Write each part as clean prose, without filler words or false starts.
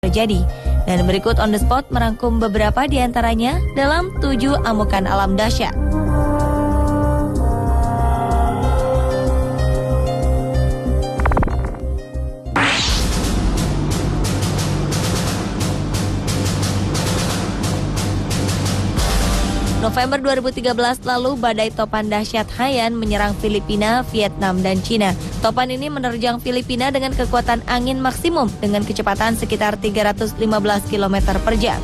terjadi. Dan berikut on the spot merangkum beberapa di antaranya dalam 7 amukan alam dahsyat. November 2013 lalu, badai topan dahsyat Haiyan menyerang Filipina, Vietnam, dan Cina. Topan ini menerjang Filipina dengan kekuatan angin maksimum dengan kecepatan sekitar 315 km per jam.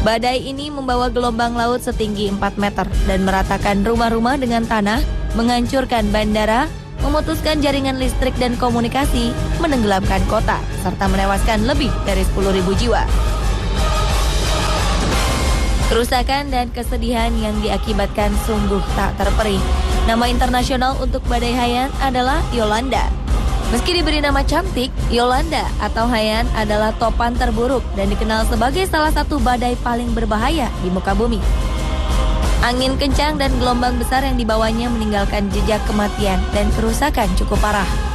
Badai ini membawa gelombang laut setinggi 4 meter dan meratakan rumah-rumah dengan tanah, menghancurkan bandara, memutuskan jaringan listrik dan komunikasi, menenggelamkan kota, serta menewaskan lebih dari 10.000 jiwa. Kerusakan dan kesedihan yang diakibatkan sungguh tak terperi. Nama internasional untuk badai Haiyan adalah Yolanda. Meski diberi nama cantik, Yolanda atau Haiyan adalah topan terburuk dan dikenal sebagai salah satu badai paling berbahaya di muka bumi. Angin kencang dan gelombang besar yang dibawanya meninggalkan jejak kematian dan kerusakan cukup parah.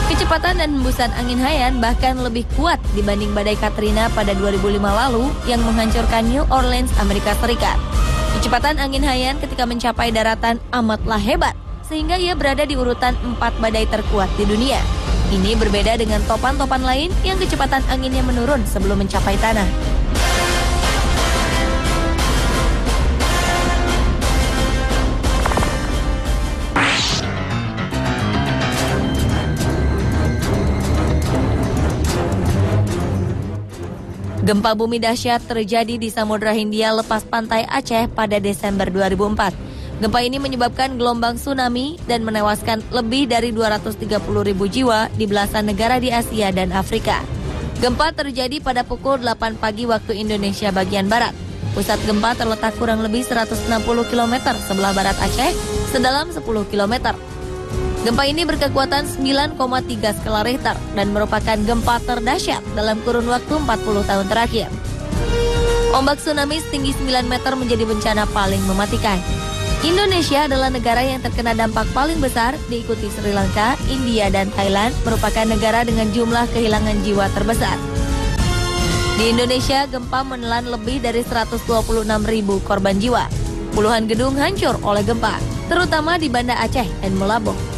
Kecepatan dan hembusan angin Haiyan bahkan lebih kuat dibanding badai Katrina pada 2005 lalu yang menghancurkan New Orleans, Amerika Serikat. Kecepatan angin Haiyan ketika mencapai daratan amatlah hebat, sehingga ia berada di urutan 4 badai terkuat di dunia. Ini berbeda dengan topan-topan lain yang kecepatan anginnya menurun sebelum mencapai tanah. Gempa bumi dahsyat terjadi di Samudra Hindia lepas pantai Aceh pada Desember 2004. Gempa ini menyebabkan gelombang tsunami dan menewaskan lebih dari 230.000 jiwa di belasan negara di Asia dan Afrika. Gempa terjadi pada pukul 8 pagi waktu Indonesia bagian barat. Pusat gempa terletak kurang lebih 160 km sebelah barat Aceh, sedalam 10 km. Gempa ini berkekuatan 9,3 skala Richter dan merupakan gempa terdahsyat dalam kurun waktu 40 tahun terakhir. Ombak tsunami setinggi 9 meter menjadi bencana paling mematikan. Indonesia adalah negara yang terkena dampak paling besar, diikuti Sri Lanka, India, dan Thailand, merupakan negara dengan jumlah kehilangan jiwa terbesar. Di Indonesia, gempa menelan lebih dari 126.000 korban jiwa. Puluhan gedung hancur oleh gempa, terutama di Banda Aceh dan Meulaboh.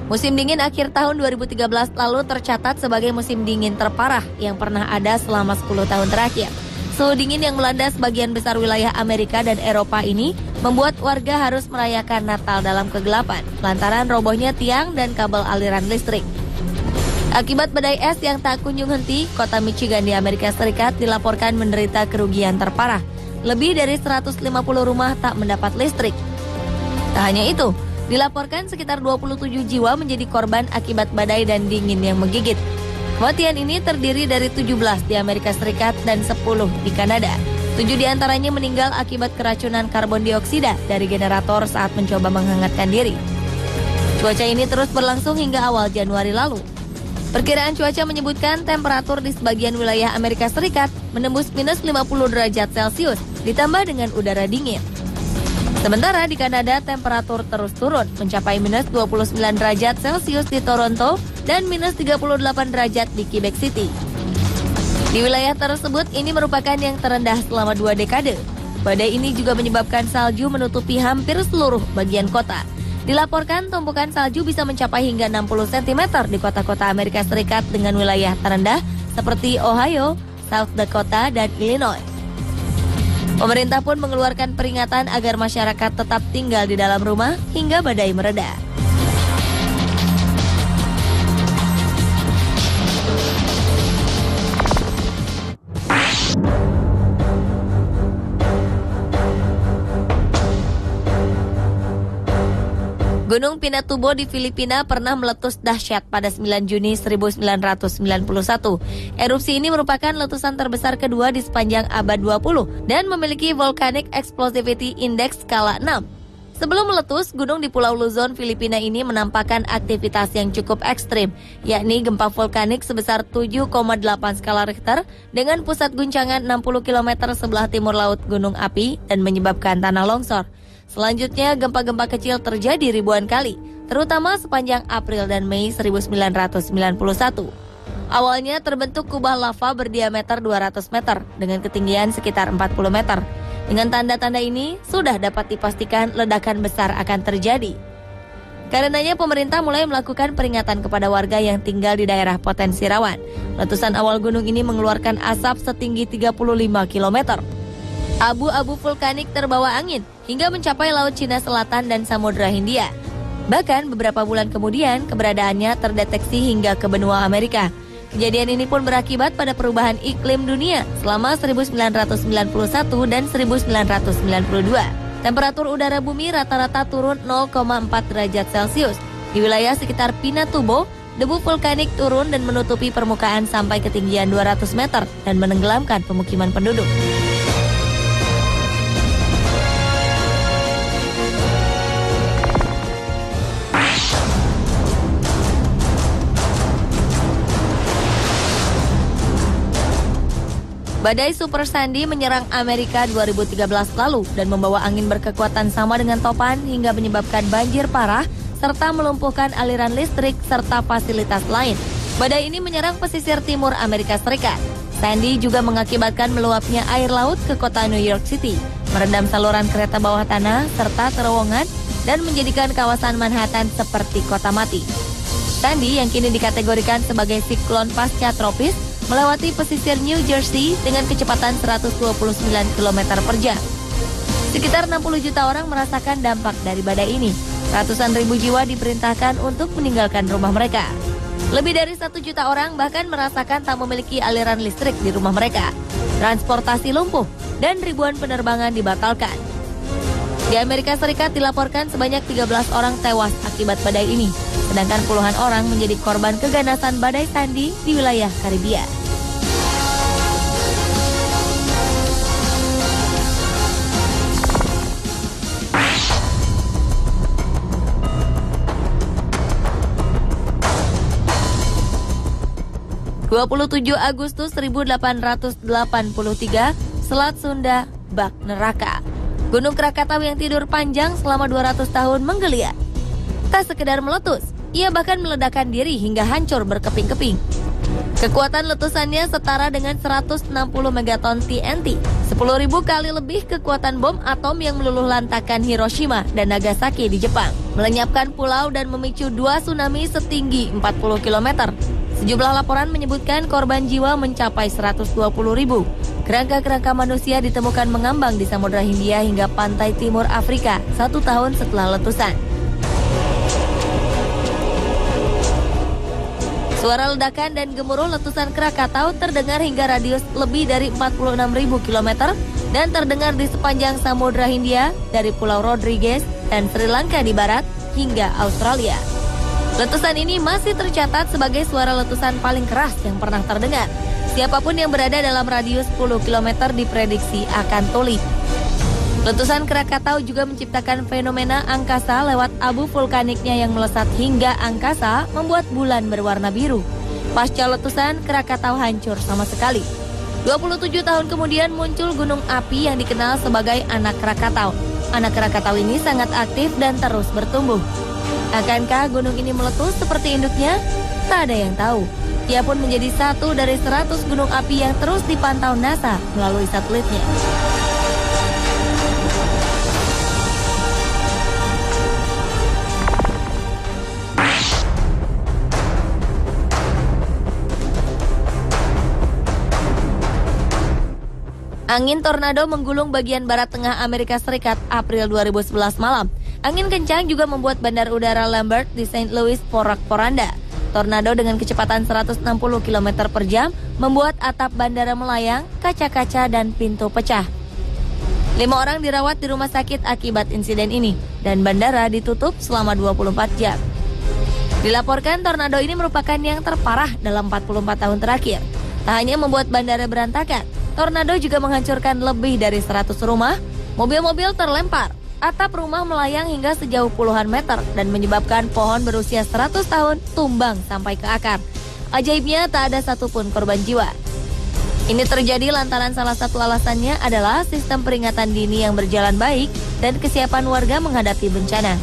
Musim dingin akhir tahun 2013 lalu tercatat sebagai musim dingin terparah yang pernah ada selama 10 tahun terakhir. Suhu dingin yang melanda sebagian besar wilayah Amerika dan Eropa ini membuat warga harus merayakan Natal dalam kegelapan lantaran robohnya tiang dan kabel aliran listrik. Akibat badai es yang tak kunjung henti, kota Michigan di Amerika Serikat dilaporkan menderita kerugian terparah. Lebih dari 150 rumah tak mendapat listrik. Tak hanya itu, dilaporkan sekitar 27 jiwa menjadi korban akibat badai dan dingin yang menggigit. Kematian ini terdiri dari 17 di Amerika Serikat dan 10 di Kanada. 7 diantaranya meninggal akibat keracunan karbon dioksida dari generator saat mencoba menghangatkan diri. Cuaca ini terus berlangsung hingga awal Januari lalu. Perkiraan cuaca menyebutkan temperatur di sebagian wilayah Amerika Serikat menembus minus 50 derajat Celcius ditambah dengan udara dingin. Sementara di Kanada temperatur terus turun mencapai minus 29 derajat Celcius di Toronto dan minus 38 derajat di Quebec City. Di wilayah tersebut ini merupakan yang terendah selama 2 dekade. Badai ini juga menyebabkan salju menutupi hampir seluruh bagian kota. Dilaporkan tumpukan salju bisa mencapai hingga 60 cm di kota-kota Amerika Serikat dengan wilayah terendah seperti Ohio, South Dakota, dan Illinois. Pemerintah pun mengeluarkan peringatan agar masyarakat tetap tinggal di dalam rumah hingga badai mereda. Gunung Pinatubo di Filipina pernah meletus dahsyat pada 9 Juni 1991. Erupsi ini merupakan letusan terbesar kedua di sepanjang abad 20 dan memiliki Volcanic Explosivity Index skala 6. Sebelum meletus, gunung di Pulau Luzon, Filipina ini menampakkan aktivitas yang cukup ekstrim, yakni gempa vulkanik sebesar 7,8 skala Richter dengan pusat guncangan 60 km sebelah timur laut gunung api dan menyebabkan tanah longsor. Selanjutnya, gempa-gempa kecil terjadi ribuan kali, terutama sepanjang April dan Mei 1991. Awalnya terbentuk kubah lava berdiameter 200 meter dengan ketinggian sekitar 40 meter. Dengan tanda-tanda ini, sudah dapat dipastikan ledakan besar akan terjadi. Karenanya pemerintah mulai melakukan peringatan kepada warga yang tinggal di daerah potensi rawan. Letusan awal gunung ini mengeluarkan asap setinggi 35 km. Abu-abu vulkanik terbawa angin hingga mencapai Laut Cina Selatan dan Samudra Hindia. Bahkan beberapa bulan kemudian, keberadaannya terdeteksi hingga ke benua Amerika. Kejadian ini pun berakibat pada perubahan iklim dunia selama 1991 dan 1992. Temperatur udara bumi rata-rata turun 0,4 derajat Celcius. Di wilayah sekitar Pinatubo, debu vulkanik turun dan menutupi permukaan sampai ketinggian 200 meter dan menenggelamkan pemukiman penduduk. Badai Super Sandy menyerang Amerika 2013 lalu dan membawa angin berkekuatan sama dengan topan hingga menyebabkan banjir parah serta melumpuhkan aliran listrik serta fasilitas lain. Badai ini menyerang pesisir timur Amerika Serikat. Sandy juga mengakibatkan meluapnya air laut ke kota New York City, merendam saluran kereta bawah tanah serta terowongan dan menjadikan kawasan Manhattan seperti kota mati. Sandy yang kini dikategorikan sebagai siklon pasca tropis melewati pesisir New Jersey dengan kecepatan 129 km per jam. Sekitar 60 juta orang merasakan dampak dari badai ini. Ratusan ribu jiwa diperintahkan untuk meninggalkan rumah mereka. Lebih dari 1 juta orang bahkan merasakan tak memiliki aliran listrik di rumah mereka. Transportasi lumpuh dan ribuan penerbangan dibatalkan. Di Amerika Serikat dilaporkan sebanyak 13 orang tewas akibat badai ini, sedangkan puluhan orang menjadi korban keganasan badai Sandy di wilayah Karibia. (27 Agustus 1883), Selat Sunda bak neraka. Gunung Krakatau yang tidur panjang selama 200 tahun menggeliat. Tak sekedar meletus, ia bahkan meledakkan diri hingga hancur berkeping-keping. Kekuatan letusannya setara dengan 160 megaton TNT, 10.000 kali lebih kekuatan bom atom yang meluluh lantakkan Hiroshima dan Nagasaki di Jepang, melenyapkan pulau dan memicu 2 tsunami setinggi 40 km. Sejumlah laporan menyebutkan korban jiwa mencapai 120.000. Kerangka-kerangka manusia ditemukan mengambang di Samudra Hindia hingga pantai timur Afrika 1 tahun setelah letusan. Suara ledakan dan gemuruh letusan Krakatau terdengar hingga radius lebih dari 46.000 km dan terdengar di sepanjang Samudra Hindia dari Pulau Rodrigues dan Sri Lanka di barat hingga Australia. Letusan ini masih tercatat sebagai suara letusan paling keras yang pernah terdengar. Siapapun yang berada dalam radius 10 km diprediksi akan tuli. Letusan Krakatau juga menciptakan fenomena angkasa lewat abu vulkaniknya yang melesat hingga angkasa membuat bulan berwarna biru. Pasca letusan, Krakatau hancur sama sekali. 27 tahun kemudian muncul gunung api yang dikenal sebagai Anak Krakatau. Anak Krakatau ini sangat aktif dan terus bertumbuh. Akankah gunung ini meletus seperti induknya? Tak ada yang tahu. Ia pun menjadi satu dari 100 gunung api yang terus dipantau NASA melalui satelitnya. Angin tornado menggulung bagian barat tengah Amerika Serikat April 2011 malam. Angin kencang juga membuat bandar udara Lambert di St. Louis porak-poranda. Tornado dengan kecepatan 160 km per jam membuat atap bandara melayang, kaca-kaca dan pintu pecah. 5 orang dirawat di rumah sakit akibat insiden ini dan bandara ditutup selama 24 jam. Dilaporkan tornado ini merupakan yang terparah dalam 44 tahun terakhir. Tak hanya membuat bandara berantakan, tornado juga menghancurkan lebih dari 100 rumah, mobil-mobil terlempar, atap rumah melayang hingga sejauh puluhan meter dan menyebabkan pohon berusia 100 tahun tumbang sampai ke akar. Ajaibnya tak ada satupun korban jiwa. Ini terjadi lantaran salah satu alasannya adalah sistem peringatan dini yang berjalan baik dan kesiapan warga menghadapi bencana.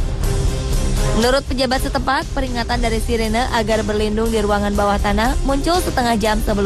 Menurut pejabat setempat, peringatan dari sirene agar berlindung di ruangan bawah tanah muncul setengah jam sebelum